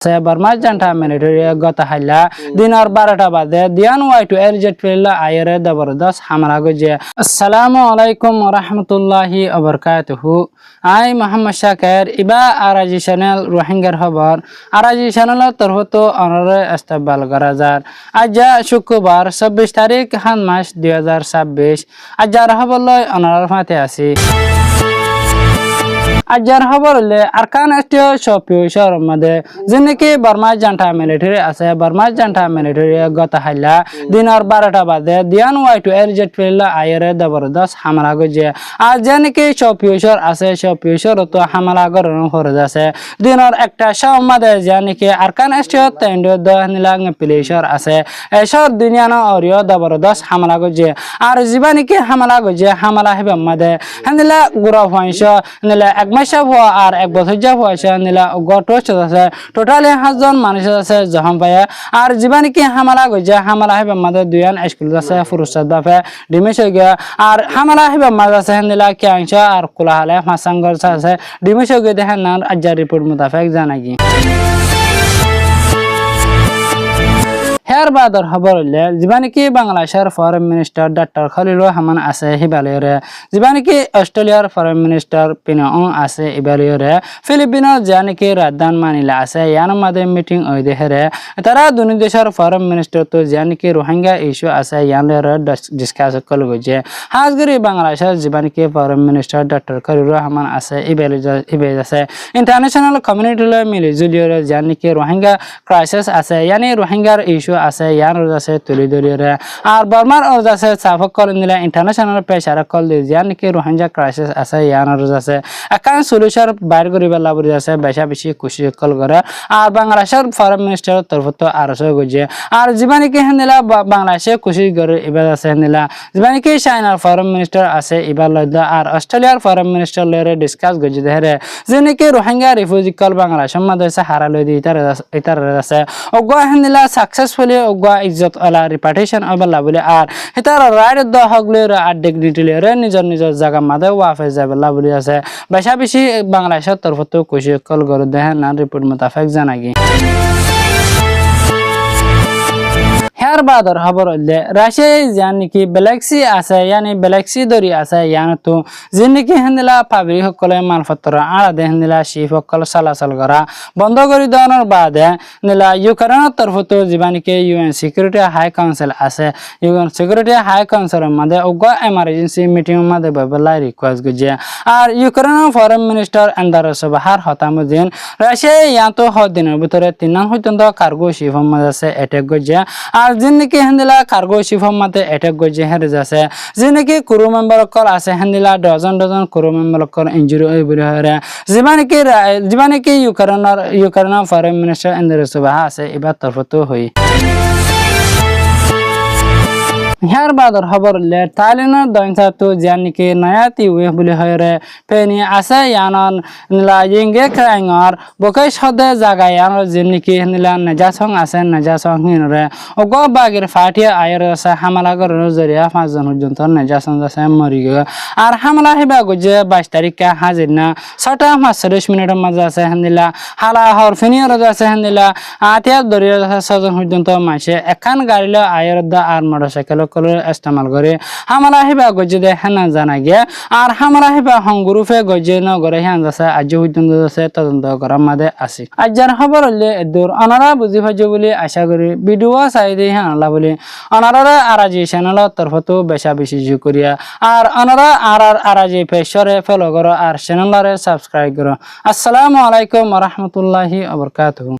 Barmaz janta military gota halla dinar 12টা বাজে দিয়ান ওয়াইটু এরজেট ফিল্লা আয়রে জবরদস্ত হামলা গজে আসসালামু আলাইকুম ওয়া রাহমাতুল্লাহি ওয়া বারাকাতুহু I Mohammad Shakir Iba Araji channel রোহিঙ্গার খবর আরাজি চ্যানেল তরফতো অনরে ইস্তেকবাল গরাজার আজ শুক্রবার 26 তারিখ হান মাস 2026 আজ রহবলয় অনর ফাতে আছি আজর খবর হলে আরকান রাষ্ট্রীয় সপিউশর মধ্যে যেনেকি বার্মাজ জান্টা মিলিটারি আছে বার্মাজ জান্টা মিলিটারি গত হাইলা দিনের 12টা বাজে দিয়ান ওয়াইটু এরজেট ফিল্লা আয়রে জবরদস্ত হামলা গজে আর যেনেকি সপিউশর আছে সপিউশর তো হামলা গরন খরচ আছে দিনের একটা সমাদে যেনেকি আরকান রাষ্ট্রীয় তেন্ডো দহনিলাং পুলিশর আছে এসব দুনিয়ানো অরিয় জবরদস্ত হামলা গজে আর জীবানিকি হামলা গজে হামলা হিবে মধ্যে হানিলা গুরা ফাইশ নিলা এক মাস হওয়া আর এক বছর যা হয়েছে নিলা গটোচ আছে টোটালি 5 জন মানুষ আছে জহম পায়া আর জীবানিকি হামলা গজে হামলা হিবে মধ্যে দুয়ান স্কুল আছে ফুরুসাদ বাফে ডিমেশ হয়ে গিয়া আর হামলা হিবে মধ্যে আছে নিলা ক্যাংশ আর কুলাহালে ফাসাঙ্গর আছে ডিমেশ হয়ে গিয়ে দেখেন না আজ্জা রিপোর্ট মুতাফিক জানাগি হের বাদর খবর হলে জীবানিকি বাংলাদেশের foreign minister doctor Khalilur Rahman আছে হিবালিয়রে জীবানিকি অস্ট্রেলিয়ার ফরেন মিনিস্টার পিনং আছে ইবালিয়রে ফিলিপিনো জানিকি রাজধান মানিলা আছে ইয়ার মাঝে মিটিং ওই দেহেরে তারা দুই দেশের ফরেন মিনিস্টার তো জানিকি রোহিঙ্গা ইস্যু আছে ইয়ানরে ডিসকাস কল গজে হাজগরি বাংলাদেশের জীবানিকি foreign minister doctor Khalilur Rahman আছে ইবেজ আছে ইন্টারন্যাশনাল কমিউনিটিলে মিলি জুলিয়রে জানিকি রোহিঙ্গা ক্রাইসিস আছে ইয়ানি রোহিঙ্গার ইস্যু আছে ইয়ার আছে তুলি দলিয়রে আর বর্মার আছে সাফক কল নিলে ইন্টারন্যাশনাল প্রেসার কল দিয়ে জানিকি রোহিঙ্গা ক্রাইসিস আছে ইয়ার আছে একান সলিউশন বাইর করিবা লাবরি আছে বেশা বেশি খুশি কল করে আর বাংলাদেশের ফরেন মিনিস্টারের তরফতো আরসো গজে আর জীবানিকি হেনিলা বাংলাদেশে খুশি করে এবার আছে হেনিলা জীবানিকি চাইনার ফরেন মিনিস্টার আছে এবার লয়দা আর অস্ট্রেলিয়ার ফরেন মিনিস্টার লয়রে ডিসকাস গজে দেহরে যেনেকি রোহিঙ্গা রিফিউজি কল বাংলাদেশের মধ্যে হারা লই দি ইতার আছে ওগো হেনিলা সাকসেসফুলি ওগো ইজ্জত আলা রিপার্টিশন অবলা বলে আর ইতার রাইট দ হগলে আর ডিগনিটি লয়রে নিজর নিজর জায়গা মাদে ওয়াফে যাবেলা বলে আছে বেশা বেশি বাংলাদেশের তরফতো খুশি কল করে দেখেন না রিপোর্ট মোতাফেক জানাগি হের বাদর খবর হলে রাশিয়ায় জানিকি ব্যালেক্সি আছে ইয়ানি ব্যালেক্সি দরি আছে ইয়ান তো যেনেকি হেন্দিলা পাবলিক সকলে মালপত্র আড়াদে হেন্দিলা শিপ সকল চলাচল করা বন্ধ করে দেওয়ার বাদে নিলা ইউক্রেনের তরফতো জীবানিকি ইউএন সিকিউরিটি হাই কাউন্সিল আছে ইউএন সিকিউরিটি হাই কাউন্সিলের মধ্যে উগ্র এমার্জেন্সি মিটিং মধ্যে বেলা রিকোয়েস্ট গজে আর ইউক্রেনের ফরেন মিনিস্টার আন্দারস বাহার হতামুদ্দিন রাশিয়ায় ইয়ান তো দিনের ভিতরে 3 পর্যন্ত কার্গো শিপের মধ্যে আছে অ্যাটাক গজে আর যেনেকি হেন্দিলা কার্গো শিপের মধ্যে অ্যাটাক গজে হেরে যাচ্ছে যেনেকি ক্রু মেম্বার কল আছে হেন্দিলা ডজন ক্রু মেম্বার কল ইনজুরি হয়ে বলে হরে জীবানিকি ইউক্রেনের ফরেন মিনিস্টার আন্দারস বাহা আছে এবার তরফতো হই হের বাদর খবর হলে থাইল্যান্ডের দৈনসা তো জানিকি নয়াতি ওয়ে বলে হরে পেনি আছে ইয়ানন নিলা ইংগে ক্রাইঙর বকে সদে জায়গা ইয়ানর যেনিকি নিলা নেজাসং আছে নেজাসং হিনরে ওগ বাগের ফাটিয়া আয়ের আছে হামলা করার জরিয়া 5 জন পর্যন্ত নেজাসং আছে মরি গে আর হামলা হিবা গজে 22 তারিখে হাজির না 6:40 মিনিটের মাঝে আছে হেন্দিলা হালা হর ফিনিয়র আছে হেন্দিলা আতিয়া দরিয়া আছে 6 জন পর্যন্ত মাসে একান গাড়িলে আয়ের দা আর মোটরসাইকেল কলর ইস্তেমাল করে হামলা হিবা গজে দে হেনা জানা গে আর হামলা হিবা হংগুরুফে গজে ন করে হেন আছে আজ পর্যন্ত আছে তদন্ত করার মাঝে আছে আজর খবর হলে দূর অনারা বুঝি ভাজো বলে আশা করি ভিডিও চাই দিয়ে আনলা বলে অনারা আরাজি চ্যানেলের তরফতো বেশা বেশি করিয়া আর অনারা আরাজি পেশরে ফলো করো আর চ্যানেলরে সাবস্ক্রাইব করো আসসালামু আলাইকুম ওয়া রাহমাতুল্লাহি ওয়া বারাকাতুহু।